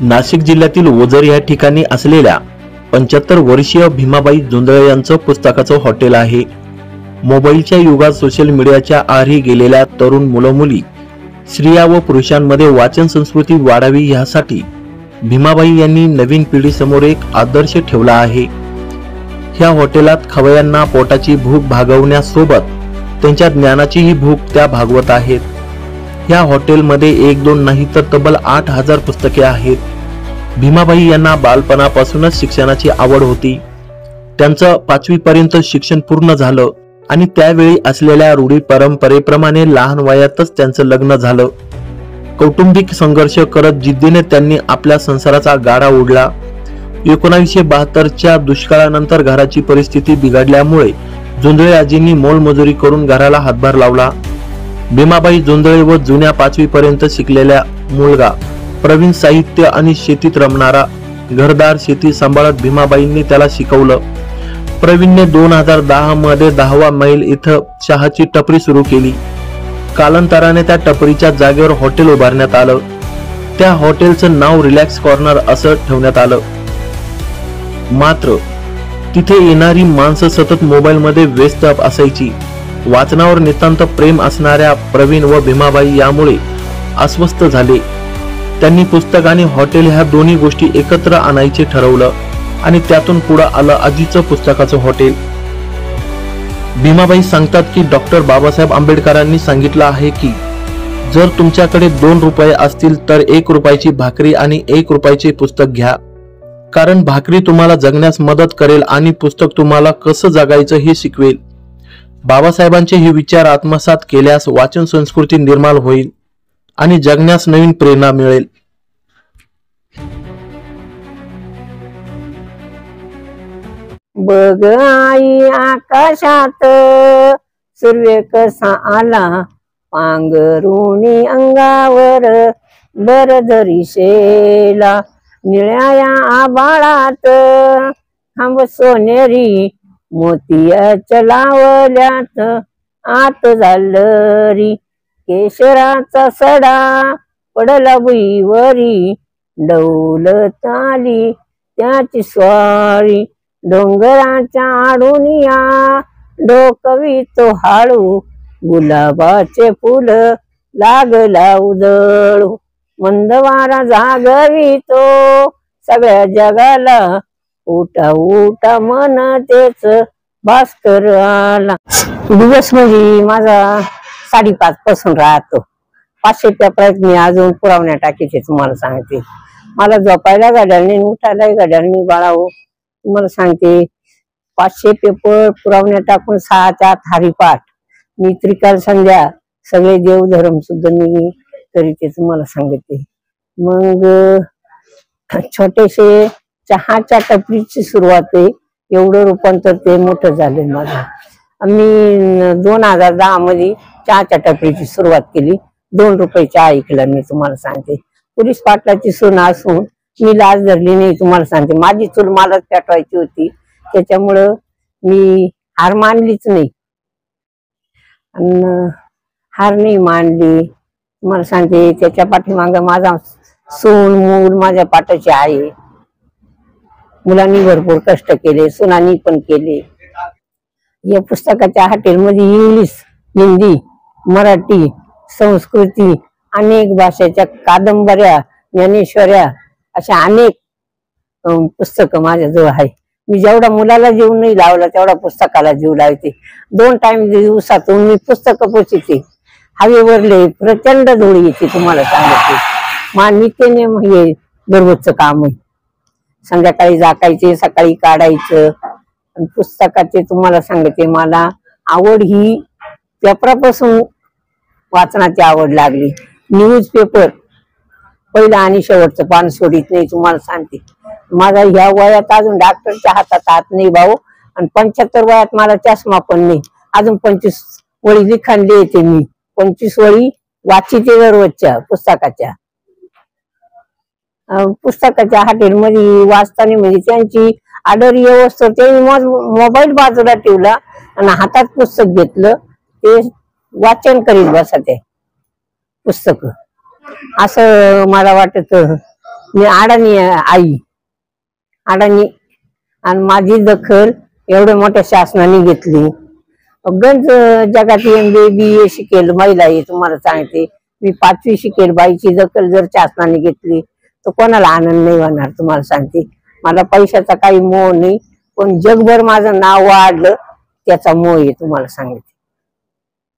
नाशिक जिल्ह्यातील ओझर या ठिकाणी असलेल्या 75 वर्षीय भीमाबाई जोंधळे यांचं पुस्तकाचं हॉटेल आहे। मोबाईलच्या युगात सोशल मीडियाच्या आहारी गेलेल्या तरुण मुलं-मुली, स्त्रिया व पुरुषांमध्ये वाचन संस्कृती वाढावी यासाठी भीमाबाई यांनी नवीन पिढीसमोर एक आदर्श ठेवला आहे। ह्या हॉटेलात खवय्यांना पोटाची भूक भागवण्यासोबत त्यांच्या ज्ञानाचीही भूक त्या भागवत आहेत। ह्या हॉटेलमध्ये एक दोन नाही तर तब्बल 8000 पुस्तके आहेत। भीमाबाई यांना बालपणापासूनच शिक्षणाची आवड होती। त्यांचं 5वी पर्यंत शिक्षण पूर्ण झालं आणि त्यावेळी असलेल्या रूढी परंपरेप्रमाणे लहान वयातच त्यांचं लग्न झालं। कौटुंबिक संघर्ष करत जिद्दीने त्यांनी आपल्या संसाराचा गाडा ओढला। 1972च्या दुष्काळानंतर घराची परिस्थिती बिघडल्यामुळे जोंधळे आजींनी मोलमजुरी करून घराला हातभार लावला। भीमाबाई जोंधळे व जुन्या 5वी पर्यंत शिकलेल्या मुलगा प्रवीण साहित्य आणि शेतीत रमणारा, घरदार शेती सांभाळत भीमाबाईंनी त्याला शिकवलं। प्रवीणने 2010 मध्ये 10वा मैल इथं चहाची टपरी सुरू केली। कालांतराने त्या टपरीच्या जागेवर हॉटेल उभारण्यात आलं। त्या हॉटेलचं नाव रिलॅक्स कॉर्नर असं ठेवण्यात आलं। मात्र तिथे येणारी माणसं सतत मोबाईल मध्ये व्यस्त असायची। वाचनावर नितांत प्रेम असणाऱ्या प्रवीण व भीमाबाई यामुळे अस्वस्थ झाले। त्यांनी पुस्तक आणि हॉटेल ह्या दोन्ही गोष्टी एकत्र आणायचे ठरवलं आणि त्यातून पुढे आलं आजीचं पुस्तकाचं हॉटेल। भीमाबाई सांगतात की डॉक्टर बाबासाहेब आंबेडकरांनी सांगितलं आहे की जर तुमच्याकडे 2 रुपये असतील तर 1 रुपयाची भाकरी आणि 1 रुपयाचे पुस्तक घ्या, कारण भाकरी तुम्हाला जगण्यास मदत करेल आणि पुस्तक तुम्हाला कसं जगायचं हे शिकवेल। बाबासाहेबांचे हे विचार आत्मसात केल्यास वाचन संस्कृती निर्माण होईल आणि जगण्यास नवीन प्रेरणा मिळेल। बघ आई आकाशात सूर्य कसा आला, पांघरुणी अंगावर बरधरी शेला, निळ्या आभाळात खांब सोनेरी, मोतियाच्या लावल्यात आत झालरी, केशराचा सडा पडला भुईवरी, डौलत आली त्याची स्वारी, डोंगराच्या आडूनिया डोकवितो हाळू, गुलाबाचे फुल लागला उजळू, मंद वारा जागवितो सगळ्या जगाला, उठा उठा मन तेच भास्कर आला। दिवस म्हणजे माझा 5:30 पासून राहतो। 500 पेपरात मी अजून पुरवण्या टाकीचे तुम्हाला सांगते। मला झोपायला गाड्याने उठायला गाड्याने बाळाओ तुम्हाला सांगते। 500 पेपर पुरवण्या टाकून 6च्या आत हरिपाठ, मी त्रिकाल संध्या सगळे देवधर्म सुद्धा मी करीते तुम्हाला सांगते। मग छोटेसे चहाच्या टपरीची सुरुवात आहे, एवढं रूपांतर ते मोठं झालं माझं। मी 2010 मध्ये चहाच्या टपरीची सुरुवात केली। 2 रुपये चहा ऐकला मी तुम्हाला सांगते। पोलीस पाटलाची सून असून मी लाज धरली नाही तुम्हाला सांगते। माझी चूल मलाच पेटवायची होती, त्याच्यामुळं मी हार मानलीच नाही आणि हार नाही मानली तुम्हाला सांगते। त्याच्या पाठीमागे माझा सून मूल माझ्या पाठाची आहे। मुलांनी भरपूर कष्ट केले, सुनांनी पण केले। या पुस्तकाच्या हॉटेलमध्ये इंग्लिश, हिंदी, मराठी, संस्कृती अनेक भाषेच्या कादंबऱ्या, ज्ञानेश्वऱ्या अशा अनेक पुस्तकं माझ्याजवळ आहे। मी जेवढा मुलाला जीव नाही लावला तेवढा पुस्तकाला जीव लावते। 2 टाइम दिवसातून मी पुस्तकं पोचते। हवेवरले प्रचंड धूळ येते तुम्हाला सांगते। नित्यने हे दररोजचं काम आहे। संध्याकाळी झाकायचे, सकाळी काढायचं। पुस्तकाचे तुम्हाला सांगते मला आवड ही पेपरापासून वाचनाची आवड लागली। न्यूज पेपर पहिला आणि शेवटचं पान सोडित नाही तुम्हाला सांगते। माझा ह्या वयात अजून डॉक्टरच्या हात नाही भाऊ, आणि 75 वयात मला चष्मा पण नाही। अजून 25 वळी लिखाण लिहिते मी, 25 वळी वाचिते दररोजच्या पुस्तकाच्या। पुस्तकाच्या हॉटेलमध्ये वाचताना म्हणजे त्यांची ऑर्डर व्यवस्था, त्यांनी मोबाईल बाजूला ठेवला आणि हातात पुस्तक घेतलं, ते वाचन करीत बसते पुस्तक। असं मला वाटत मी अडाणी आई अडाणी, आणि माझी दखल एवढ्या मोठ्या शासनाने घेतली. गंज जगात MBA BA शिकेल महिला आहे, तुम्हाला सांगते मी 5वी शिकेल बाईची दखल जर शासनाने घेतली तर कोणाला आनंद नाही होणार. तुम्हाला सांगते मला पैशाचा काही मोह नाही, पण जगभर माझं नाव वाढलं त्याचा मोह आहे. तुम्हाला सांगते